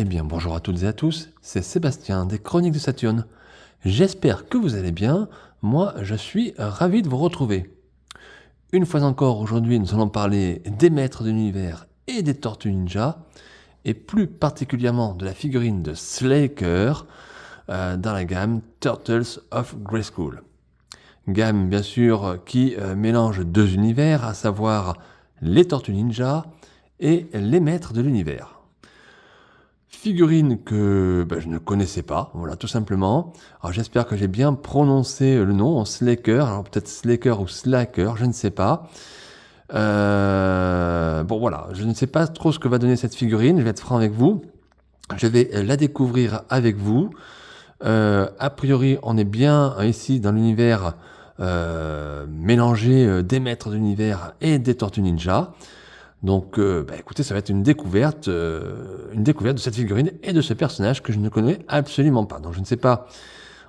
Eh bien, bonjour à toutes et à tous, c'est Sébastien des Chroniques de Saturne. J'espère que vous allez bien, moi je suis ravi de vous retrouver. Une fois encore, aujourd'hui, nous allons parler des maîtres de l'univers et des Tortues Ninja, et plus particulièrement de la figurine de Slaker dans la gamme Turtles of Grayskull. Gamme, bien sûr, qui mélange deux univers, à savoir les Tortues Ninja et les maîtres de l'univers. Figurine que je ne connaissais pas, voilà, tout simplement. Alors j'espère que j'ai bien prononcé le nom, Slaker, alors peut-être Slaker ou Slacker, je ne sais pas. Bon voilà, je ne sais pas trop ce que va donner cette figurine, je vais être franc avec vous. Je vais la découvrir avec vous. A priori, on est bien ici dans l'univers mélangé des maîtres de l'univers et des Tortues Ninja. Donc, écoutez, ça va être une découverte de cette figurine et de ce personnage que je ne connais absolument pas. Donc, je ne sais pas.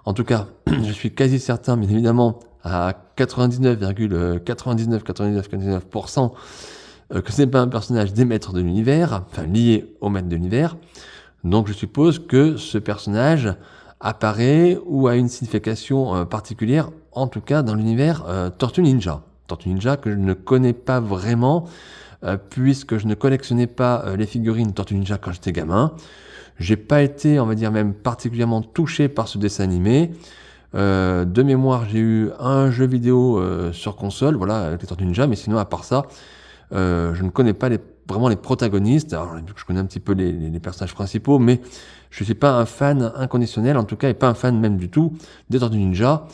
En tout cas, je suis quasi certain, bien évidemment, à 99,9999% que ce n'est pas un personnage des maîtres de l'univers, enfin lié aux maîtres de l'univers. Donc, je suppose que ce personnage apparaît ou a une signification particulière, en tout cas dans l'univers Tortue Ninja. Tortue Ninja que je ne connais pas vraiment. Puisque je ne collectionnais pas les figurines Tortue Ninja quand j'étais gamin. J'ai pas été, on va dire, même particulièrement touché par ce dessin animé. De mémoire, j'ai eu un jeu vidéo sur console, voilà, avec les Tortues Ninja, mais sinon, à part ça, je ne connais pas vraiment les protagonistes. Alors, je connais un petit peu les personnages principaux, mais je suis pas un fan inconditionnel, en tout cas, et pas un fan même du tout des Tortues Ninja.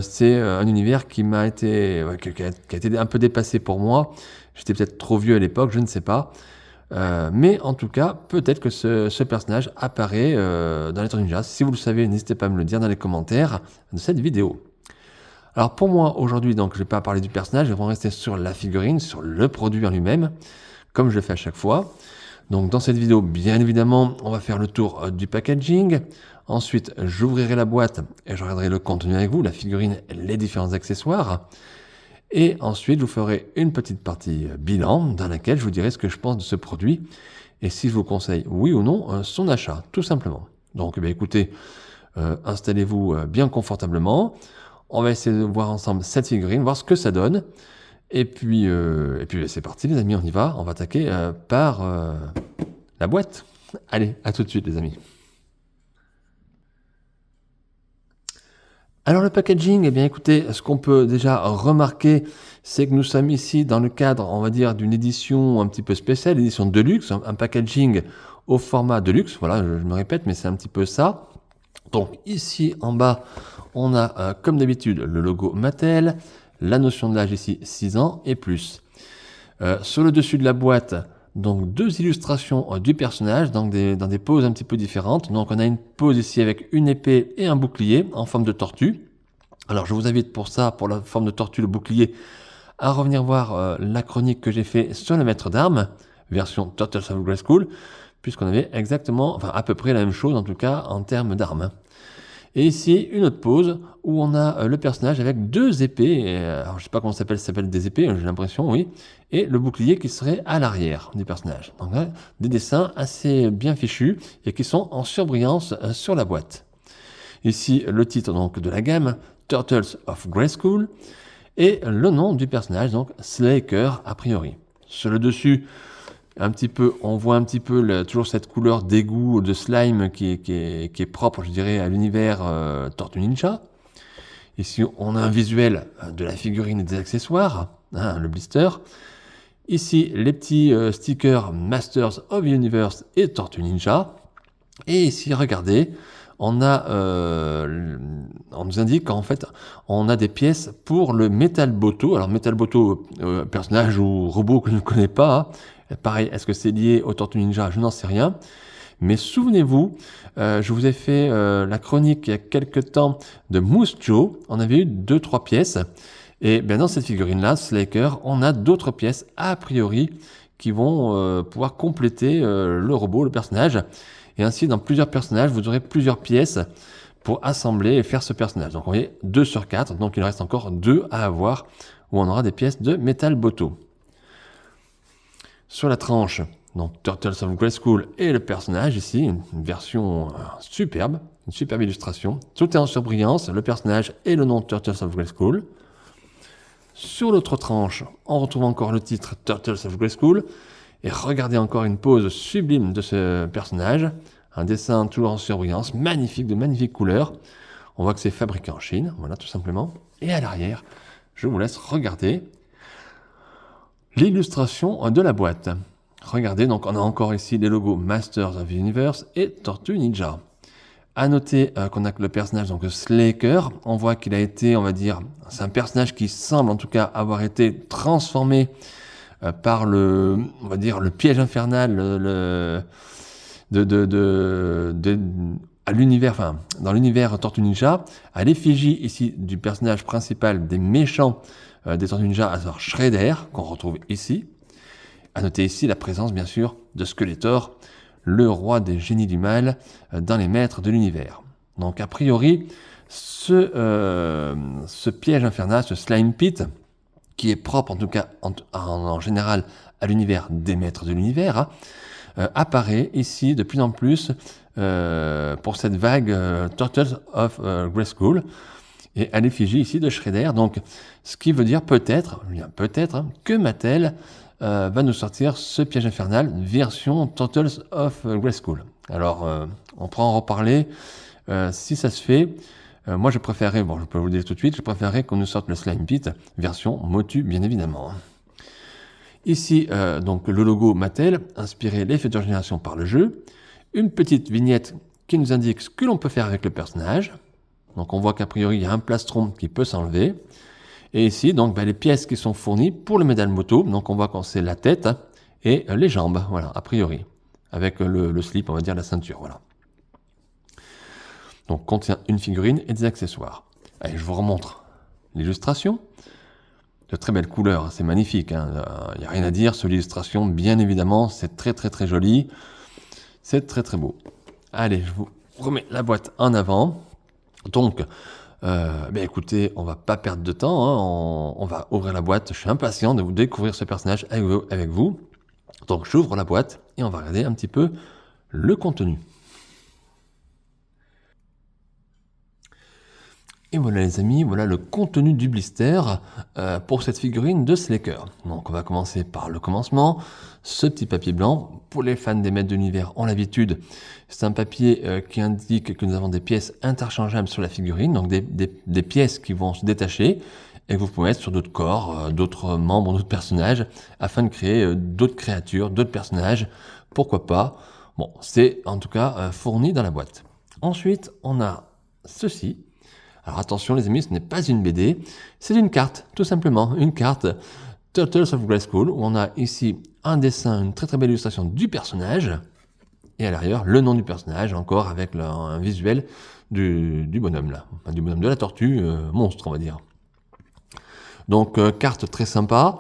C'est un univers qui a été un peu dépassé pour moi. J'étais peut-être trop vieux à l'époque, je ne sais pas. Mais en tout cas, peut-être que ce personnage apparaît dans les Tortues Ninja. Si vous le savez, n'hésitez pas à me le dire dans les commentaires de cette vidéo. Alors pour moi, aujourd'hui, donc, je ne vais pas parler du personnage, je vais rester sur la figurine, sur le produit en lui-même, comme je le fais à chaque fois. Donc dans cette vidéo, bien évidemment, on va faire le tour du packaging. Ensuite, j'ouvrirai la boîte et je regarderai le contenu avec vous, la figurine et les différents accessoires. Et ensuite, je vous ferai une petite partie bilan dans laquelle je vous dirai ce que je pense de ce produit et si je vous conseille, oui ou non, son achat, tout simplement. Donc, écoutez, installez-vous bien confortablement. On va essayer de voir ensemble cette figurine, voir ce que ça donne. Et puis c'est parti, les amis, on y va. On va attaquer par la boîte. Allez, à tout de suite, les amis. Alors le packaging, écoutez, ce qu'on peut déjà remarquer, c'est que nous sommes ici dans le cadre, on va dire, d'une édition un petit peu spéciale, édition de luxe, un packaging au format de luxe, voilà, je me répète, mais c'est un petit peu ça. Donc ici en bas, on a comme d'habitude le logo Mattel, la notion de l'âge ici 6 ans et plus. Sur le dessus de la boîte, donc deux illustrations du personnage dans des poses un petit peu différentes. Donc on a une pose ici avec une épée et un bouclier en forme de tortue. Alors je vous invite pour ça, pour la forme de tortue, le bouclier, à revenir voir la chronique que j'ai fait sur le maître d'armes, version Turtles of Grayskull, puisqu'on avait exactement, enfin à peu près la même chose en tout cas en termes d'armes. Et ici, une autre pose où on a le personnage avec deux épées. Alors, je ne sais pas comment ça s'appelle des épées, j'ai l'impression, oui. Et le bouclier qui serait à l'arrière du personnage. Donc là, des dessins assez bien fichus et qui sont en surbrillance sur la boîte. Ici, le titre donc de la gamme, Turtles of Grayskull. Et le nom du personnage, donc Slaker a priori. Sur le dessus, on voit un petit peu toujours cette couleur d'égout de slime qui est propre, je dirais, à l'univers Tortue Ninja. Ici, on a un visuel de la figurine et des accessoires, le blister. Ici, les petits stickers Masters of the Universe et Tortue Ninja. Et ici, regardez, on nous indique qu'en fait, on a des pièces pour le Metal Boto. Alors, Metal Boto, personnage ou robot que je ne connais pas. Pareil, est-ce que c'est lié au Tortue Ninja? Je n'en sais rien. Mais souvenez-vous, je vous ai fait la chronique il y a quelques temps de Moose Joe. On avait eu 2-3 pièces. Et dans cette figurine-là, Slaker, on a d'autres pièces a priori qui vont pouvoir compléter le robot, le personnage. Et ainsi, dans plusieurs personnages, vous aurez plusieurs pièces pour assembler et faire ce personnage. Donc, vous voyez, 2 sur 4. Donc, il reste encore 2 à avoir où on aura des pièces de Metal Boto. Sur la tranche, Donc Turtles of Grayskull et le personnage ici, une version superbe, une superbe illustration. Tout est en surbrillance, le personnage et le nom Turtles of Grayskull. Sur l'autre tranche, on retrouve encore le titre Turtles of Grayskull. Et regardez encore une pose sublime de ce personnage. Un dessin toujours en surbrillance, magnifique, de magnifiques couleurs. On voit que c'est fabriqué en Chine, voilà tout simplement. Et à l'arrière, je vous laisse regarder l'illustration de la boîte. Regardez, donc on a encore ici les logos Masters of the Universe et Tortue Ninja. À noter qu'on a le personnage donc Slaker. On voit qu'il a été, on va dire, c'est un personnage qui semble en tout cas avoir été transformé par on va dire, le piège infernal à l'univers, enfin, dans l'univers Tortue Ninja, à l'effigie ici du personnage principal des méchants des Tortues Ninja, à savoir Shredder, qu'on retrouve ici. À noter ici la présence, bien sûr, de Skeletor, le roi des génies du mal, dans les maîtres de l'univers. Donc, a priori, ce piège infernal, ce slime pit, qui est propre en tout cas en général à l'univers des maîtres de l'univers, apparaît ici de plus en plus pour cette vague Turtles of Grayskull et à l'effigie ici de Shredder. Donc, ce qui veut dire peut-être que Mattel va nous sortir ce piège infernal version Turtles of Grayskull. Alors, on pourra en reparler si ça se fait. Moi, je préférerais, je peux vous le dire tout de suite, je préférerais qu'on nous sorte le Slime Pit version Motu, bien évidemment. Ici, donc le logo Mattel, inspiré les futures générations par le jeu. Une petite vignette qui nous indique ce que l'on peut faire avec le personnage. Donc, on voit qu'a priori, il y a un plastron qui peut s'enlever. Et ici, donc, les pièces qui sont fournies pour le médaille moto. Donc, on voit qu'on c'est la tête et les jambes, voilà, a priori. Avec le slip, on va dire, la ceinture, voilà. Donc, contient une figurine et des accessoires. Allez, je vous remontre l'illustration. De très belles couleurs, c'est magnifique. Il n'y a rien à dire sur l'illustration, bien évidemment. C'est très, très, très joli. C'est très, très beau. Allez, je vous remets la boîte en avant. Donc, écoutez, on va pas perdre de temps. On va ouvrir la boîte. Je suis impatient de vous découvrir ce personnage avec vous. Donc, j'ouvre la boîte et on va regarder un petit peu le contenu. Et voilà les amis, voilà le contenu du blister pour cette figurine de Slaker. Donc on va commencer par le commencement, ce petit papier blanc. Pour les fans des maîtres de l'univers ont l'habitude, c'est un papier qui indique que nous avons des pièces interchangeables sur la figurine, donc des pièces qui vont se détacher et que vous pouvez mettre sur d'autres corps, d'autres membres, d'autres personnages, afin de créer d'autres créatures, d'autres personnages, pourquoi pas. Bon, c'est en tout cas fourni dans la boîte. Ensuite, on a ceci. Alors attention les amis, ce n'est pas une BD, c'est une carte, tout simplement, une carte Turtles of Grayskull, où on a ici un dessin, une très très belle illustration du personnage, et à l'arrière, le nom du personnage, encore avec un visuel du bonhomme là, enfin, du bonhomme de la tortue, monstre on va dire. Donc carte très sympa,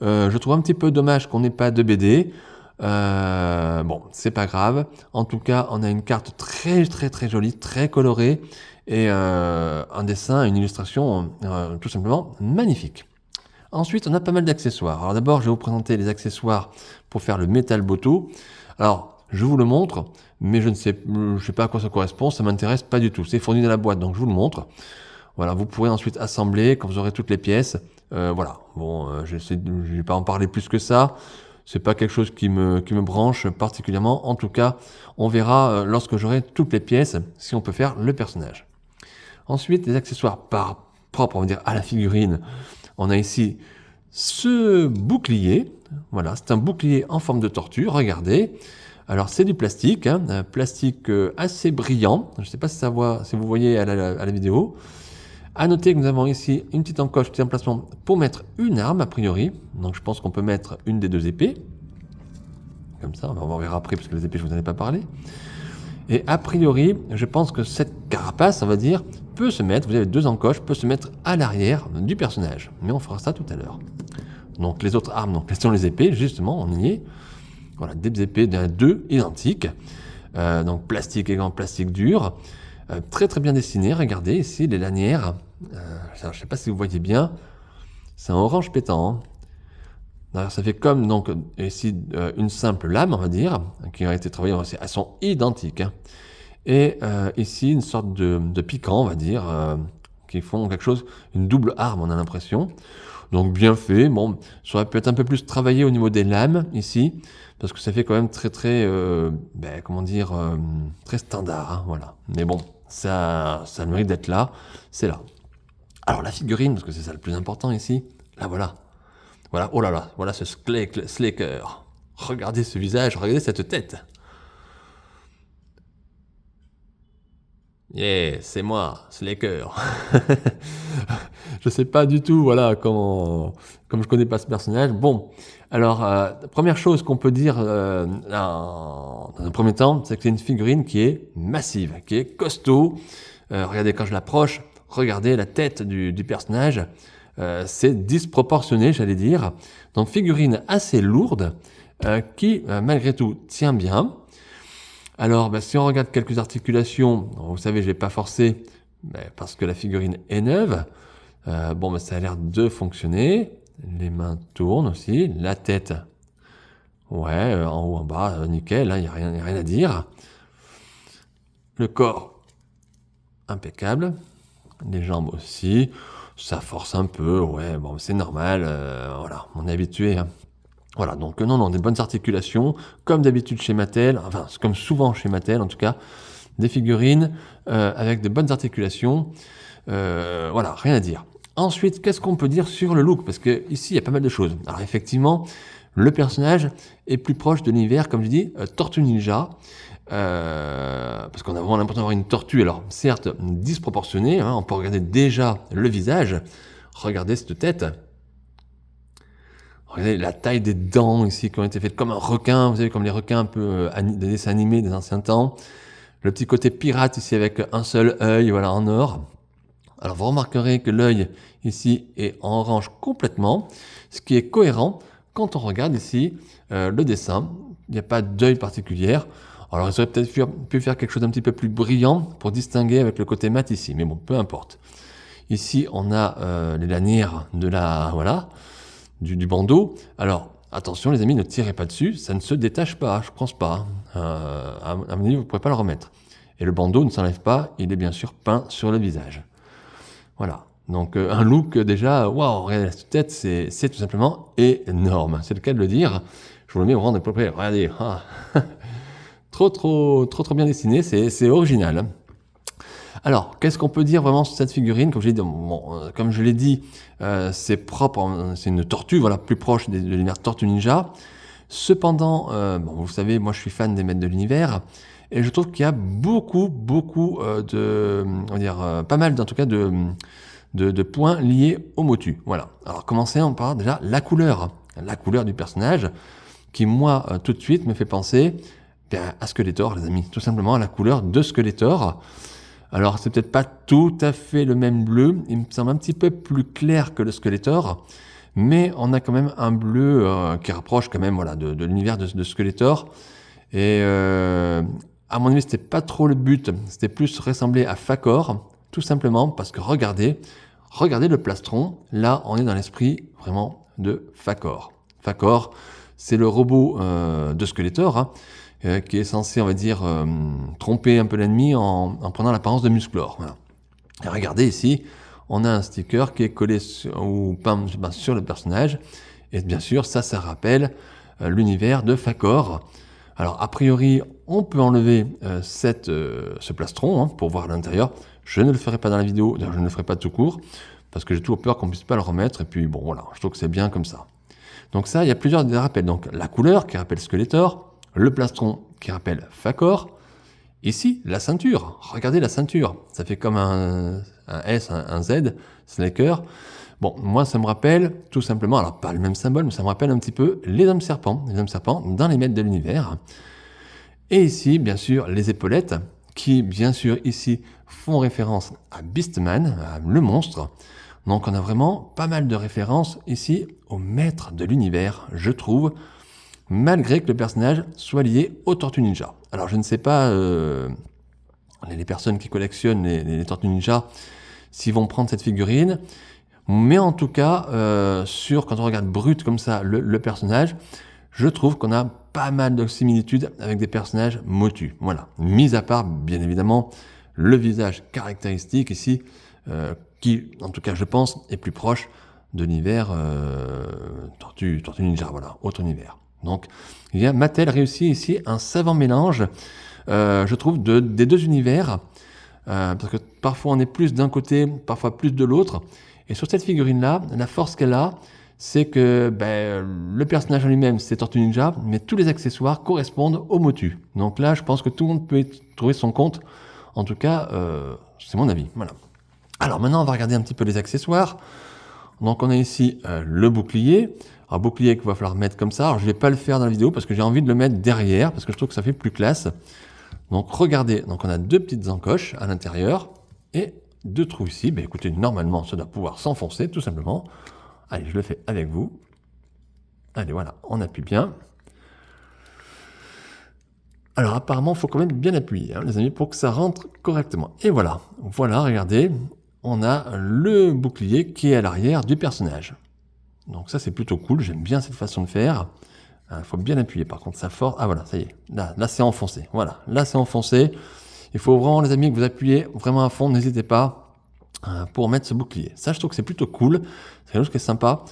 je trouve un petit peu dommage qu'on n'ait pas de BD, bon, c'est pas grave, en tout cas on a une carte très très très jolie, très colorée, et un dessin, une illustration tout simplement magnifique. Ensuite, on a pas mal d'accessoires. Alors d'abord, je vais vous présenter les accessoires pour faire le Metal Boto. Alors, je vous le montre, mais je ne sais pas à quoi ça correspond, ça m'intéresse pas du tout. C'est fourni dans la boîte, donc je vous le montre. Voilà, vous pourrez ensuite assembler quand vous aurez toutes les pièces. Voilà, bon, je ne vais pas en parler plus que ça. C'est pas quelque chose qui me branche particulièrement. En tout cas, on verra lorsque j'aurai toutes les pièces si on peut faire le personnage. Ensuite, les accessoires propres, on va dire, à la figurine. On a ici ce bouclier. Voilà, c'est un bouclier en forme de tortue. Regardez. Alors, c'est du plastique, plastique assez brillant. Je ne sais pas si vous voyez à la vidéo. À noter que nous avons ici une petite encoche, petit emplacement pour mettre une arme, a priori. Donc, je pense qu'on peut mettre une des deux épées. Comme ça, on va verra après, parce que les épées, je ne vous en ai pas parlé. Et a priori, je pense que cette carapace, on va dire, peut se mettre, vous avez deux encoches, peut se mettre à l'arrière du personnage. Mais on fera ça tout à l'heure. Donc les autres armes, donc sont les épées, justement, on y est. Voilà, des épées deux identiques. Donc plastique également, plastique dur. Très très bien dessiné, regardez ici les lanières. Je ne sais pas si vous voyez bien. C'est un orange pétant. Alors, ça fait comme donc ici une simple lame, on va dire, qui a été travaillée. Elles sont identiques, hein. Et ici une sorte de piquant, on va dire, qui font quelque chose, une double arme, on a l'impression. Donc bien fait. Bon, ça aurait pu être un peu plus travaillé au niveau des lames ici, parce que ça fait quand même très très, comment dire, très standard, hein, voilà. Mais bon, ça a le mérite d'être là, c'est là. Alors la figurine, parce que c'est ça le plus important ici, là voilà. Voilà, oh là là, voilà ce Slaker. Regardez ce visage, regardez cette tête. Yeah, c'est moi, Slaker. Je sais pas du tout, voilà, comme je connais pas ce personnage. Bon, alors, première chose qu'on peut dire dans un premier temps, c'est que c'est une figurine qui est massive, qui est costaud. Regardez quand je l'approche, regardez la tête du personnage. C'est disproportionné, j'allais dire. Donc, figurine assez lourde, qui, malgré tout, tient bien. Alors, si on regarde quelques articulations, vous savez, je ne l'ai pas forcé, parce que la figurine est neuve. Ça a l'air de fonctionner. Les mains tournent aussi. La tête, ouais, en haut, en bas, nickel, il n'y a rien à dire. Le corps, impeccable. Les jambes aussi. Ça force un peu, ouais, bon, c'est normal. Voilà, on est habitué, hein. Voilà, donc non, des bonnes articulations, comme d'habitude chez Mattel, enfin, comme souvent chez Mattel en tout cas, des figurines avec de bonnes articulations. Voilà, rien à dire. Ensuite, qu'est-ce qu'on peut dire sur le look? Parce que ici, il y a pas mal de choses. Alors effectivement, le personnage est plus proche de l'univers, comme je dis, Tortue Ninja. Parce qu'on a vraiment l'impression d'avoir une tortue, alors certes disproportionnée, hein, on peut regarder déjà le visage, regardez cette tête. Regardez la taille des dents ici qui ont été faites comme un requin, vous savez, comme les requins un peu des dessins animés des anciens temps. Le petit côté pirate ici avec un seul œil, voilà, en or. Alors vous remarquerez que l'œil ici est en orange complètement, ce qui est cohérent quand on regarde ici le dessin. Il n'y a pas d'œil particulier. Alors ils auraient peut-être pu faire quelque chose d'un petit peu plus brillant pour distinguer avec le côté mat ici, mais bon, peu importe. Ici on a les lanières de la, voilà, du bandeau. Alors, attention les amis, ne tirez pas dessus, ça ne se détache pas, je pense pas. À mon avis, vous ne pourrez pas le remettre. Et le bandeau ne s'enlève pas, il est bien sûr peint sur le visage. Voilà, donc un look déjà, waouh, regardez cette tête, c'est tout simplement énorme, c'est le cas de le dire. Je vous le mets au rang de propre, regardez, trop bien dessiné, c'est original. Alors, qu'est-ce qu'on peut dire vraiment sur cette figurine? Comme je l'ai dit, c'est propre, c'est une tortue, voilà, plus proche de l'univers Tortue Ninja. Cependant, vous savez, moi je suis fan des maîtres de l'univers, et je trouve qu'il y a beaucoup pas mal en tout cas de points liés au motu. Voilà. Alors commençons par déjà la couleur du personnage, qui moi tout de suite me fait penser à Skeletor, les amis, tout simplement à la couleur de Skeletor. Alors, c'est peut-être pas tout à fait le même bleu, il me semble un petit peu plus clair que le Skeletor, mais on a quand même un bleu qui rapproche quand même, voilà, de l'univers de Skeletor. Et à mon avis, c'était pas trop le but, c'était plus ressembler à Fakor, tout simplement parce que regardez le plastron, là on est dans l'esprit vraiment de Fakor. Fakor, c'est le robot de Skeletor, hein, qui est censé, on va dire, tromper un peu l'ennemi en prenant l'apparence de Musclor. Voilà. Et regardez ici, on a un sticker qui est collé ou peint sur le personnage, et bien sûr, ça rappelle l'univers de Fakor. Alors, a priori, on peut enlever ce plastron pour voir l'intérieur. Je ne le ferai pas dans la vidéo, d'ailleurs, je ne le ferai pas tout court, parce que j'ai toujours peur qu'on ne puisse pas le remettre, et puis bon, voilà, je trouve que c'est bien comme ça. Donc ça, il y a plusieurs rappels. Donc, la couleur qui rappelle Skeletor, le plastron qui rappelle Fakor. Ici, la ceinture. Regardez la ceinture. Ça fait comme un S, un Z, Slaker. Bon, moi, ça me rappelle tout simplement, alors pas le même symbole, mais ça me rappelle un petit peu les hommes serpents dans les maîtres de l'univers. Et ici, bien sûr, les épaulettes, qui, bien sûr, ici, font référence à Beastman, à le monstre. Donc, on a vraiment pas mal de références ici aux maîtres de l'univers, je trouve, malgré que le personnage soit lié aux Tortues Ninja. Alors je ne sais pas, les personnes qui collectionnent les Tortues Ninja, s'ils vont prendre cette figurine. Mais en tout cas, quand on regarde brut comme ça le personnage, je trouve qu'on a pas mal de similitudes avec des personnages motus. Voilà. Mis à part, bien évidemment, le visage caractéristique ici, qui, en tout cas, je pense, est plus proche de l'univers Tortue Ninja, voilà, autre univers. Donc, Mattel réussit ici un savant mélange, je trouve, des deux univers, parce que parfois on est plus d'un côté, parfois plus de l'autre. Et sur cette figurine-là, la force qu'elle a, c'est que le personnage en lui-même, c'est Tortue Ninja, mais tous les accessoires correspondent au motu. Donc là, je pense que tout le monde peut trouver son compte. En tout cas, c'est mon avis. Voilà. Alors maintenant, on va regarder un petit peu les accessoires. Donc on a ici le bouclier. Alors bouclier qu'il va falloir mettre comme ça. Alors je ne vais pas le faire dans la vidéo parce que j'ai envie de le mettre derrière, parce que je trouve que ça fait plus classe. Donc regardez, donc on a deux petites encoches à l'intérieur et deux trous ici. Écoutez, normalement, ça doit pouvoir s'enfoncer tout simplement. Allez, je le fais avec vous. Allez, voilà, on appuie bien. Alors apparemment, il faut quand même bien appuyer, les amis, pour que ça rentre correctement. Et voilà, regardez, on a le bouclier qui est à l'arrière du personnage. Donc ça, c'est plutôt cool, j'aime bien cette façon de faire. Il faut bien appuyer, par contre, ça force. Ah voilà, ça y est, là c'est enfoncé. Voilà, là c'est enfoncé. Il faut vraiment, les amis, que vous appuyez vraiment à fond, n'hésitez pas pour mettre ce bouclier. Ça, je trouve que c'est plutôt cool, c'est quelque chose qui est sympa.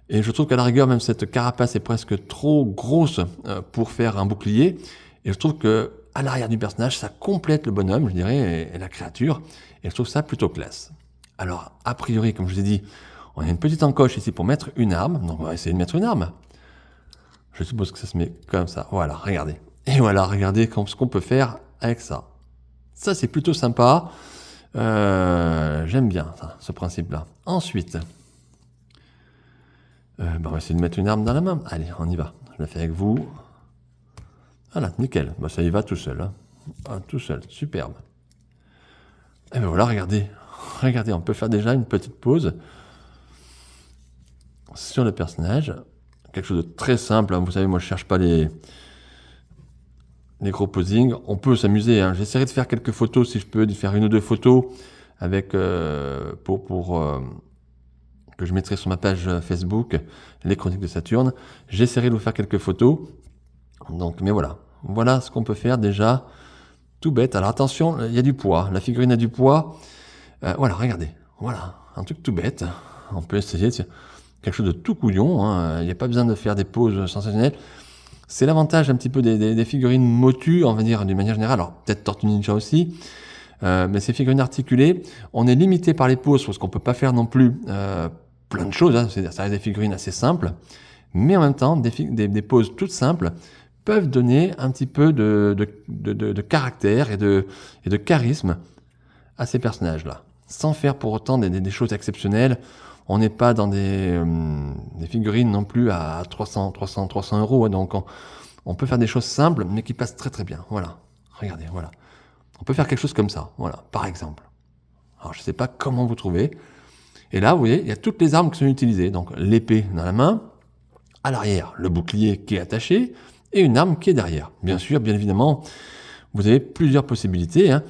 Et je trouve qu'à la rigueur, même cette carapace est presque trop grosse pour faire un bouclier. Et je trouve que à l'arrière du personnage, ça complète le bonhomme, je dirais, et la créature. Et je trouve ça plutôt classe. Alors, a priori, comme je vous ai dit, on a une petite encoche ici pour mettre une arme. Donc, on va essayer de mettre une arme. Je suppose que ça se met comme ça. Voilà, regardez. Et voilà, regardez ce qu'on peut faire avec ça. Ça, c'est plutôt sympa. J'aime bien ça, ce principe-là. Ensuite, on va essayer de mettre une arme dans la main. Allez, on y va. Je le fais avec vous. Voilà, nickel. Ça y va tout seul. Hein. Ah, tout seul, superbe. Et voilà, regardez. Regardez, on peut faire déjà une petite pause sur le personnage. Quelque chose de très simple. Hein. Vous savez, moi, je cherche pas les gros posings. On peut s'amuser. Hein. J'essaierai de faire quelques photos, si je peux, de faire une ou deux photos avec pour que je mettrai sur ma page Facebook, les Chroniques de Saturne. J'essaierai de vous faire quelques photos. Donc, mais voilà ce qu'on peut faire déjà, tout bête. Alors attention, il y a du poids, la figurine a du poids. Voilà, regardez, voilà, un truc tout bête. On peut essayer quelque chose de tout couillon, hein. Il n'y a pas besoin de faire des poses sensationnelles. C'est l'avantage un petit peu des figurines motus, on va dire, d'une manière générale. Alors peut-être Tortue Ninja aussi, mais ces figurines articulées, on est limité par les poses parce qu'on ne peut pas faire non plus plein de choses. Hein. Ça reste des figurines assez simples, mais en même temps, des poses toutes simples peuvent donner un petit peu de caractère et de charisme à ces personnages-là, sans faire pour autant des choses exceptionnelles. On n'est pas dans des figurines non plus à 300 euros, hein, donc on peut faire des choses simples, mais qui passent très très bien. Voilà, regardez, voilà. On peut faire quelque chose comme ça, voilà, par exemple. Alors je ne sais pas comment vous trouvez. Et là, vous voyez, il y a toutes les armes qui sont utilisées. Donc l'épée dans la main, à l'arrière, le bouclier qui est attaché, et une arme qui est derrière. Bien sûr, bien évidemment, vous avez plusieurs possibilités. Hein.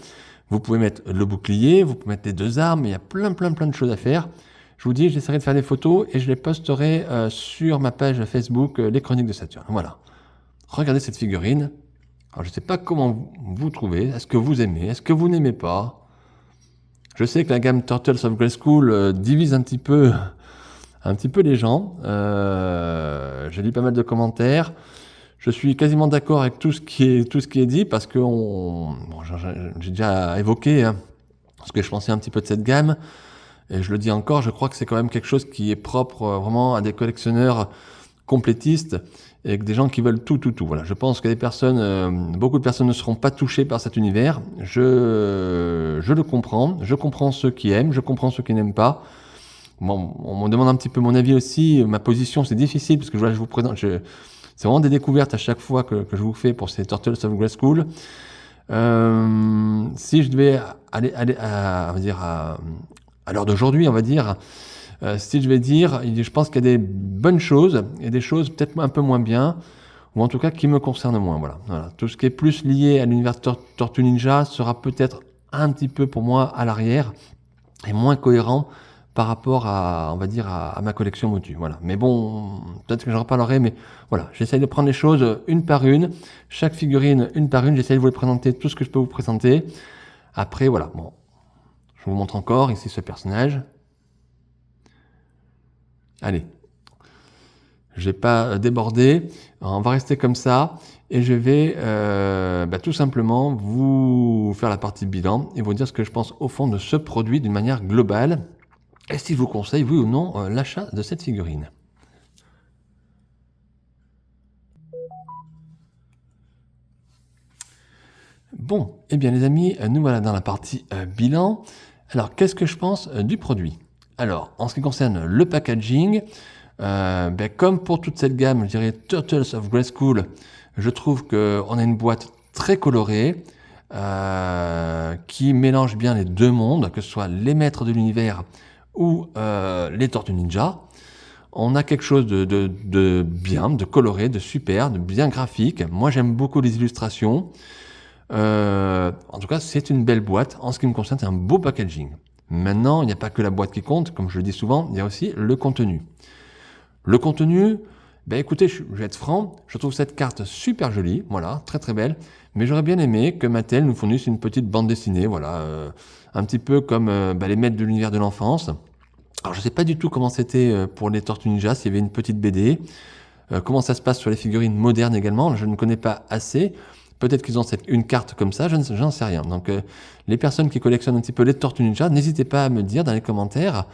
Vous pouvez mettre le bouclier, vous pouvez mettre les deux armes, il y a plein de choses à faire. Je vous dis, j'essaierai de faire des photos et je les posterai sur ma page Facebook, les Chroniques de Saturne. Voilà. Regardez cette figurine. Alors, je ne sais pas comment vous trouvez. Est-ce que vous aimez? Est-ce que vous n'aimez pas? Je sais que la gamme Turtles of Grayskull divise un petit peu les gens. J'ai lu pas mal de commentaires. Je suis quasiment d'accord avec tout ce qui est dit parce que j'ai déjà évoqué ce que je pensais un petit peu de cette gamme. Et je le dis encore, je crois que c'est quand même quelque chose qui est propre vraiment à des collectionneurs complétistes et que des gens qui veulent tout. Voilà. Je pense que beaucoup de personnes ne seront pas touchées par cet univers. Je le comprends. Je comprends ceux qui aiment, je comprends ceux qui n'aiment pas. Bon, on me demande un petit peu mon avis aussi. Ma position, c'est difficile parce que je vous présente. C'est vraiment des découvertes à chaque fois que je vous fais pour ces Turtles of Grayskull. Si je devais aller à l'heure d'aujourd'hui, on va dire, si je vais dire, je pense qu'il y a des bonnes choses et des choses peut-être un peu moins bien, ou en tout cas qui me concernent moins. Voilà. Tout ce qui est plus lié à l'univers Tortue Ninja sera peut-être un petit peu pour moi à l'arrière et moins cohérent par rapport à, on va dire, à ma collection Motu. Voilà. Mais bon, peut-être que j'en reparlerai, mais voilà, j'essaye de prendre les choses une par une, chaque figurine une par une, j'essaye de vous les présenter tout ce que je peux vous présenter. Après, voilà, bon, je vous montre encore ici ce personnage. Allez, je vais pas déborder, on va rester comme ça et je vais tout simplement vous faire la partie bilan et vous dire ce que je pense au fond de ce produit d'une manière globale et si je vous conseille, oui ou non, l'achat de cette figurine. Bon, eh bien les amis, nous voilà dans la partie bilan. Alors, qu'est-ce que je pense du produit? Alors, en ce qui concerne le packaging, comme pour toute cette gamme, je dirais Turtles of Grayskull, je trouve qu'on a une boîte très colorée qui mélange bien les deux mondes, que ce soit les maîtres de l'univers ou les Tortues Ninja. On a quelque chose de bien, de coloré, de super, de bien graphique. Moi, j'aime beaucoup les illustrations. En tout cas, c'est une belle boîte. En ce qui me concerne, c'est un beau packaging. Maintenant, il n'y a pas que la boîte qui compte, comme je le dis souvent, il y a aussi le contenu. Le contenu, écoutez, je vais être franc, je trouve cette carte super jolie, voilà, très très belle, mais j'aurais bien aimé que Mattel nous fournisse une petite bande dessinée, voilà, un petit peu comme les maîtres de l'univers de l'enfance. Alors je ne sais pas du tout comment c'était pour les Tortues Ninja, s'il y avait une petite BD, comment ça se passe sur les figurines modernes également, je ne connais pas assez. Peut-être qu'ils ont une carte comme ça, j'en sais rien. Donc les personnes qui collectionnent un petit peu les Tortues Ninja, n'hésitez pas à me dire dans les commentaires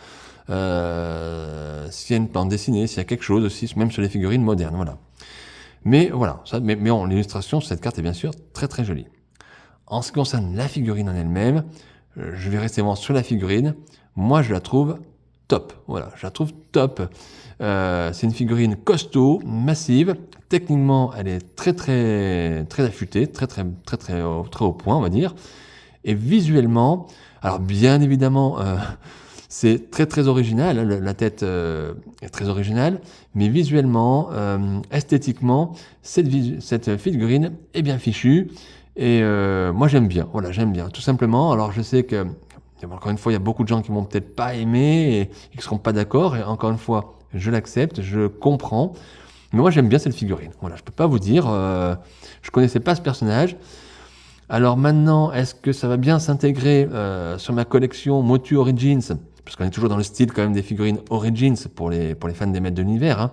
s'il y a une bande dessinée, s'il y a quelque chose aussi, même sur les figurines modernes, voilà. Mais voilà, l'illustration sur cette carte est bien sûr très très jolie. En ce qui concerne la figurine en elle-même, je vais rester vraiment sur la figurine. Moi, je la trouve top. Voilà, je la trouve top. C'est une figurine costaud, massive. Techniquement, elle est très très très affûtée, très au point, on va dire. Et visuellement, alors bien évidemment, c'est très très original. Hein, la tête est très originale, mais visuellement, esthétiquement, cette figurine est bien fichue. Et moi, j'aime bien. Voilà, j'aime bien. Tout simplement. Alors, je sais que encore une fois, il y a beaucoup de gens qui vont peut-être pas aimer et qui ne seront pas d'accord. Et encore une fois, je l'accepte, je comprends. Mais moi, j'aime bien cette figurine. Voilà, je peux pas vous dire. Je connaissais pas ce personnage. Alors maintenant, est-ce que ça va bien s'intégrer sur ma collection Motu Origins? Parce qu'on est toujours dans le style quand même des figurines Origins pour les fans des maîtres de l'univers. Hein.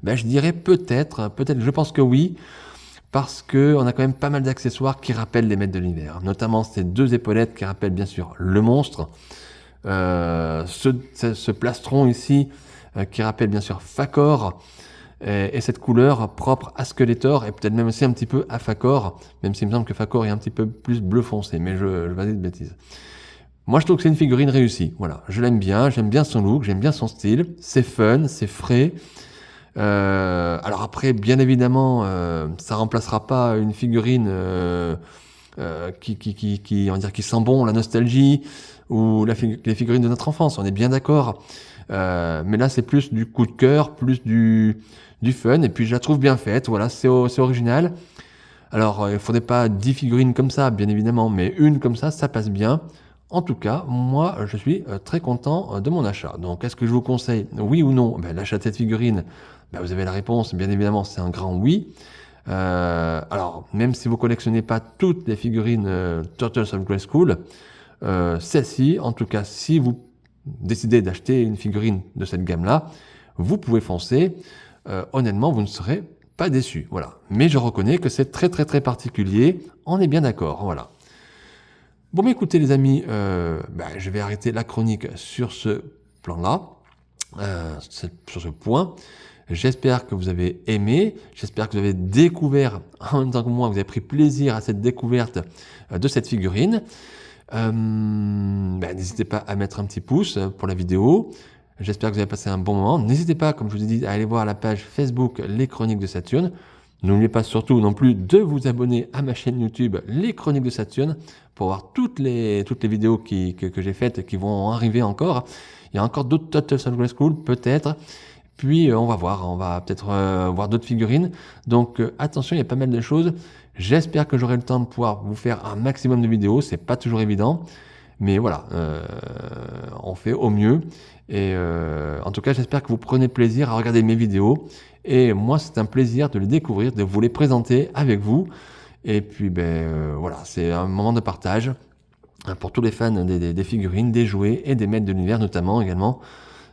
Je dirais peut-être, je pense que oui. Parce qu'on a quand même pas mal d'accessoires qui rappellent les maîtres de l'univers. Notamment ces deux épaulettes qui rappellent bien sûr le monstre. Ce plastron ici qui rappelle bien sûr Fakor. Et cette couleur propre à Skeletor et peut-être même aussi un petit peu à Fakor. Même s'il me semble que Fakor est un petit peu plus bleu foncé. Mais je vais dire de bêtises. Moi je trouve que c'est une figurine réussie. Voilà, je l'aime bien, j'aime bien son look, j'aime bien son style. C'est fun, c'est frais. Alors après, bien évidemment, ça remplacera pas une figurine on va dire, qui sent bon la nostalgie ou les figurines de notre enfance. On est bien d'accord. Mais là, c'est plus du coup de cœur, plus du fun. Et puis, je la trouve bien faite. Voilà, c'est original. Alors, il ne faudrait pas 10 figurines comme ça, bien évidemment, mais une comme ça passe bien. En tout cas, moi, je suis très content de mon achat. Donc, est-ce que je vous conseille, oui ou non, l'achat de cette figurine? Vous avez la réponse, bien évidemment, c'est un grand oui. Alors, même si vous collectionnez pas toutes les figurines Turtles of Grayskull, celle-ci, en tout cas, si vous décidez d'acheter une figurine de cette gamme-là, vous pouvez foncer. Honnêtement, vous ne serez pas déçu. Voilà. Mais je reconnais que c'est très très très particulier. On est bien d'accord. Voilà. Bon, mais écoutez les amis, je vais arrêter la chronique sur ce plan-là, sur ce point. J'espère que vous avez aimé, j'espère que vous avez découvert, en même temps que moi, vous avez pris plaisir à cette découverte de cette figurine. N'hésitez pas à mettre un petit pouce pour la vidéo. J'espère que vous avez passé un bon moment. N'hésitez pas, comme je vous ai dit, à aller voir la page Facebook Les Chroniques de Saturne. N'oubliez pas surtout non plus de vous abonner à ma chaîne YouTube Les Chroniques de Saturne pour voir toutes les vidéos que j'ai faites et qui vont arriver encore. Il y a encore d'autres Turtles of Grayskull, peut-être. Puis on va peut-être voir d'autres figurines. Donc attention, il y a pas mal de choses. J'espère que j'aurai le temps de pouvoir vous faire un maximum de vidéos. C'est pas toujours évident. Mais voilà, on fait au mieux. Et en tout cas, j'espère que vous prenez plaisir à regarder mes vidéos. Et moi, c'est un plaisir de les découvrir, de vous les présenter avec vous. Et puis, voilà, c'est un moment de partage pour tous les fans des figurines, des jouets et des maîtres de l'univers notamment également.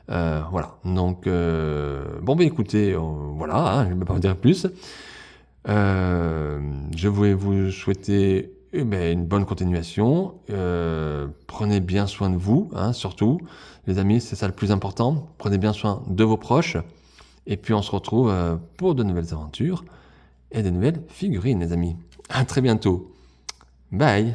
Voilà, donc bon écoutez, voilà, hein, je ne vais pas vous dire plus. Je voulais vous souhaiter une bonne continuation. Prenez bien soin de vous, hein, surtout. Les amis, c'est ça le plus important. Prenez bien soin de vos proches. Et puis on se retrouve pour de nouvelles aventures et de nouvelles figurines, les amis. À très bientôt. Bye.